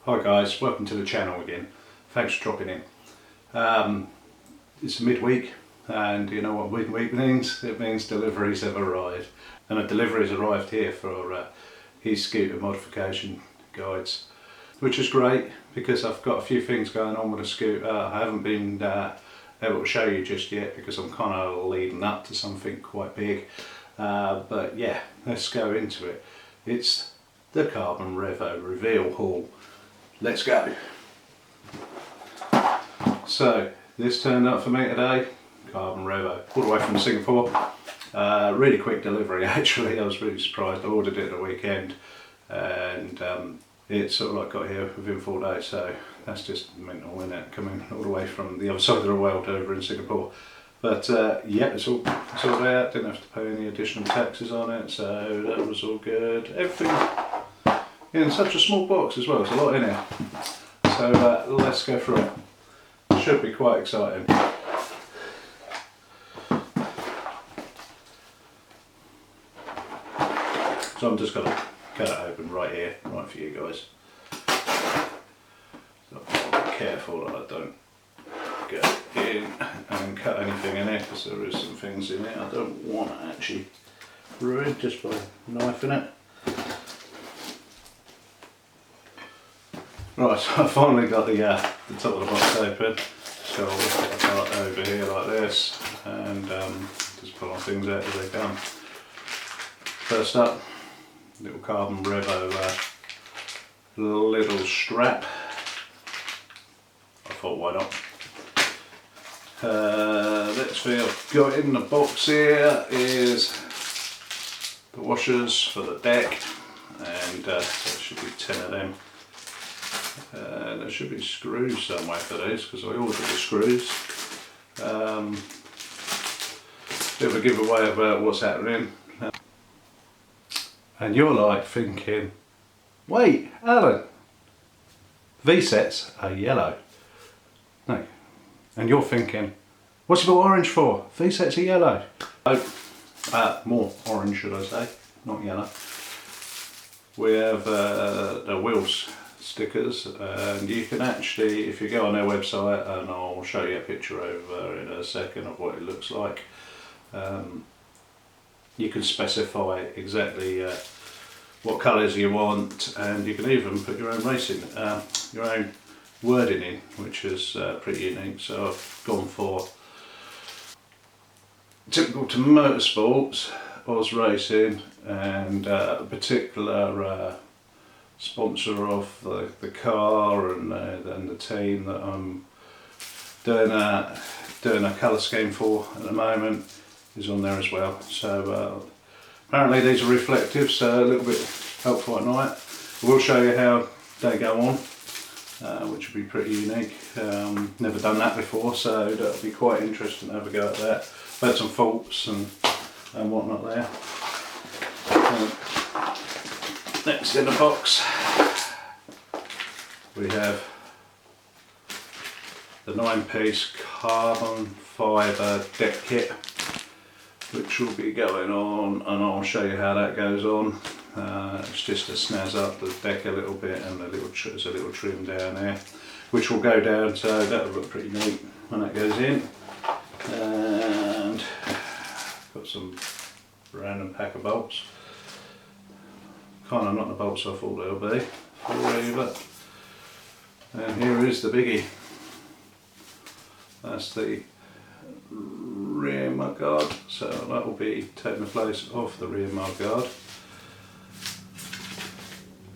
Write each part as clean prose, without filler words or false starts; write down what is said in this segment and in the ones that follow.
Hi guys, welcome to the channel again. Thanks for dropping in. It's midweek, and you know what midweek means? It means deliveries have arrived. And a delivery has arrived here for Escooter modification guides, which is great because I've got a few things going on with the scooter. I haven't been able to show you just yet because I'm kind of leading up to something quite big. But yeah, let's go into it. It's the Carbonrevo reveal haul. Let's go. So this turned up for me today, Carbonrevo, all the way from Singapore. Really quick delivery actually. I was really surprised. I ordered it at the weekend and it sort of like got here within 4 days, so that's just mental, isn't it? Coming all the way from the other side of the world over in Singapore. But yeah, it's all there. Didn't have to pay any additional taxes on it, so that was all good. Everything in such a small box as well. There's a lot in here. So let's go through it. Should be quite exciting. So I'm just going to cut it open right here, right for you guys. So I'll be careful that I don't go in and cut anything in it, because there is some things in it I don't want to actually ruin just by knifing it. Right, so I finally got the top of the box open, so I'll lift it apart over here like this and just pull on things out as they come. First up, little Carbonrevo little strap. I thought, why not? Let's see, I've got in the box here is the washers for the deck, and there should be 10 of them. There should be screws somewhere for these because I ordered the screws. Bit of a giveaway about what's happening. And you're like thinking, wait, Alan, Vsetts are yellow. No. And you're thinking, what's it got orange for? Vsetts are yellow. Oh, more orange should I say, not yellow. We have the wheels stickers, and you can actually, if you go on their website, and I'll show you a picture over in a second of what it looks like, you can specify exactly what colours you want, and you can even put your own racing, your own wording in, which is pretty unique. So I've gone for typical to motorsports, Oz Racing, and a particular sponsor of the car and the team that I'm doing a colour scheme for at the moment is on there as well. So apparently these are reflective, so a little bit helpful at night. I will show you how they go on, which will be pretty unique. Never done that before, so that'll be quite interesting to have a go at that. I've had some faults and whatnot there. Next in the box we have the 9-piece carbon fibre deck kit, which will be going on, and I'll show you how that goes on. It's just to snazz up the deck a little bit, and there's a little trim down there which will go down, so that'll look pretty neat when that goes in. And got some random pack of bolts. Kind of not the bolts I thought they'll be for you, but and here is the biggie. That's the rear mudguard, so that will be taking the place of the rear mudguard,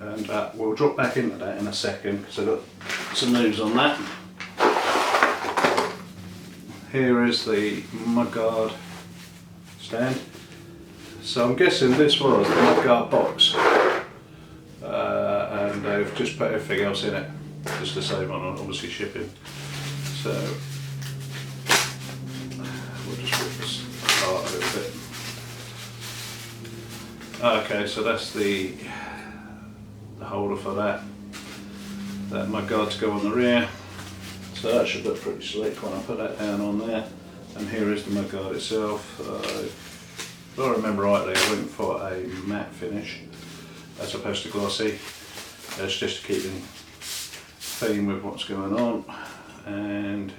and we'll drop back into that in a second because I've got some news on that. Here is the mudguard stand. So I'm guessing this was the mudguard box, and they've just put everything else in it just to save on obviously shipping. So we'll just rip this apart a little bit. Okay, so that's the holder for that mudguard to go on the rear. So that should look pretty slick when I put that down on there. And here is the mudguard itself. If I remember rightly, I went for a matte finish as opposed to glossy. It's just to keep theme with what's going on, and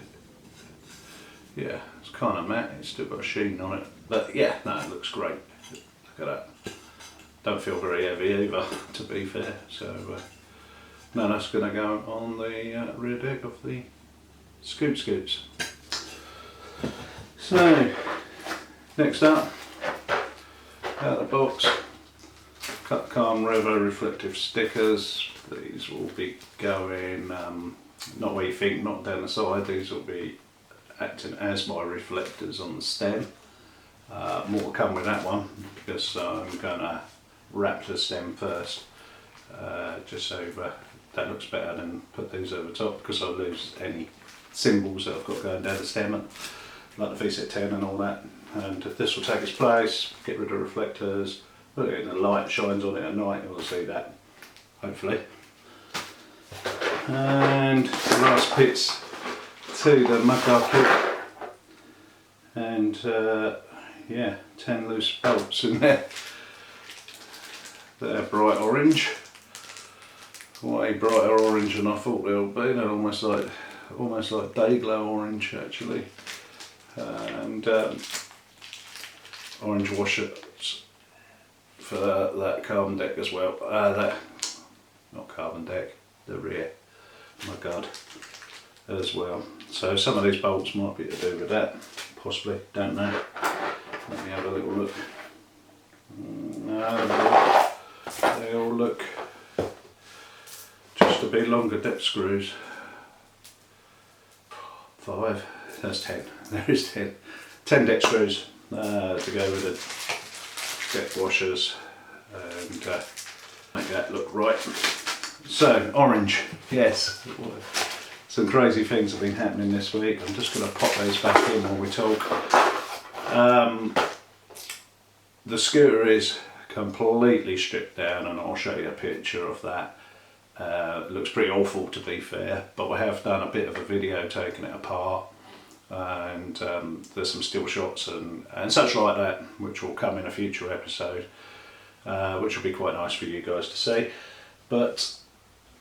yeah, it's kind of matte, it's still got a sheen on it, but yeah, no, it looks great. Look at that. Don't feel very heavy either, to be fair, so no, that's going to go on the rear deck of the Scoots. So, next up, out of the box, cut Carbonrevo reflective stickers. These will be going, not where you think, not down the side, these will be acting as my reflectors on the stem. More to come with that one, because I'm going to wrap the stem first, just so that looks better than put these over the top, because I'll lose any symbols that I've got going down the stem, like the Vsett 10 and all that. And this will take its place, get rid of reflectors, put it in the light, shines on it at night, you'll see that, hopefully. And the last bits to the mudguard kit, and yeah, 10 loose bolts in there. They're bright orange, way brighter orange than I thought they would be. They're almost like day glow orange actually, and orange washers for that carbon deck as well. That not carbon deck, the rear mudguard as well. So some of these bolts might be to do with that, possibly. Don't know. Let me have a little look. No. They all look just a bit longer deck screws. 5, that's 10, there is 10. 10 deck screws to go with the deck washers and make that look right. So, orange, yes. Some crazy things have been happening this week. I'm just going to pop those back in while we talk. The scooter is completely stripped down, and I'll show you a picture of that. It looks pretty awful, to be fair, but we have done a bit of a video taking it apart, and there's some still shots and such like that, which will come in a future episode, which will be quite nice for you guys to see. But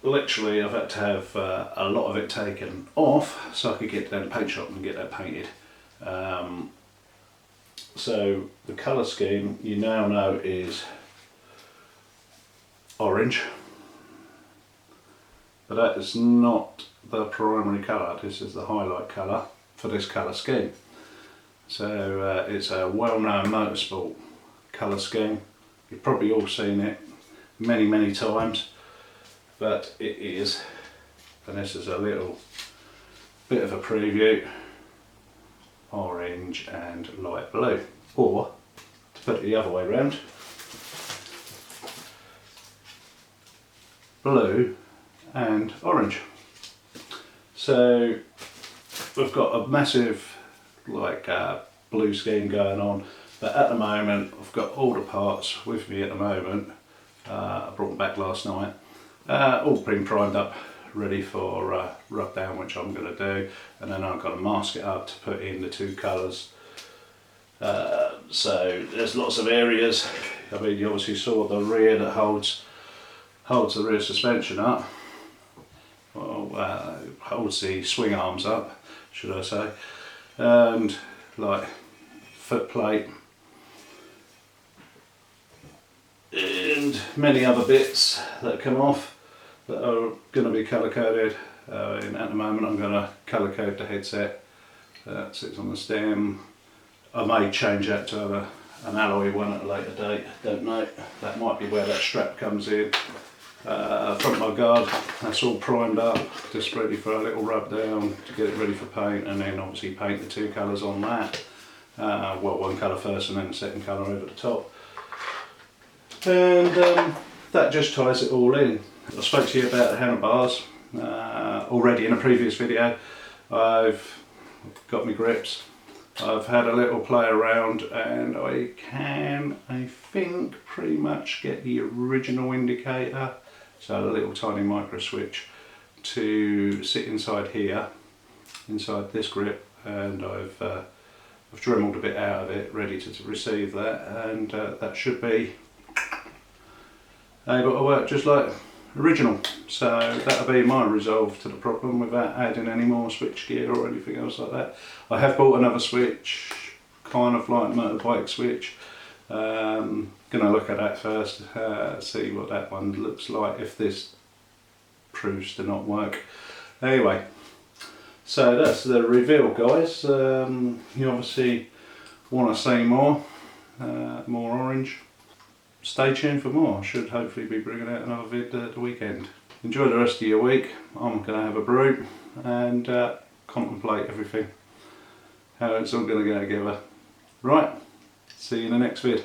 literally I've had to have a lot of it taken off so I could get down to the paint shop and get that painted. So the colour scheme you now know is orange, but that is not the primary colour. This is the highlight colour for this colour scheme. So it's a well-known motorsport colour scheme. You've probably all seen it many times, but it is, and this is a little bit of a preview, orange and light blue, or to put it the other way around, blue and orange. So we've got a massive blue scheme going on, but at the moment I've got all the parts with me at the moment. I brought them back last night, all been primed up, ready for rub down, which I'm going to do, and then I've got to mask it up to put in the two colours. So there's lots of areas. I mean, you obviously saw the rear that holds the rear suspension up, well, holds the swing arms up, should I say, and like foot plate and many other bits that come off that are going to be colour coded. And at the moment I'm going to colour code the headset that sits on the stem. I may change that to an alloy one at a later date, don't know. That might be where that strap comes in. Front mudguard, that's all primed up, just ready for a little rub down to get it ready for paint, and then obviously paint the two colours on that. Well, one colour first and then the second colour over the top. And that just ties it all in. I spoke to you about the handlebars already in a previous video. I've got my grips, I've had a little play around, and I can, I think, pretty much get the original indicator, so a little tiny micro switch, to sit inside here, inside this grip, and I've dremeled a bit out of it, ready to receive that, and that should be able to work just like original. So that'll be my resolve to the problem without adding any more switch gear or anything else like that. I have bought another switch, kind of like motorbike switch. Gonna look at that first, see what that one looks like if this proves to not work. Anyway, so that's the reveal, guys. You obviously want to see more orange. Stay tuned for more. I should hopefully be bringing out another vid at the weekend. Enjoy the rest of your week. I'm going to have a brew and contemplate everything, how it's all going to go together. Right, see you in the next vid.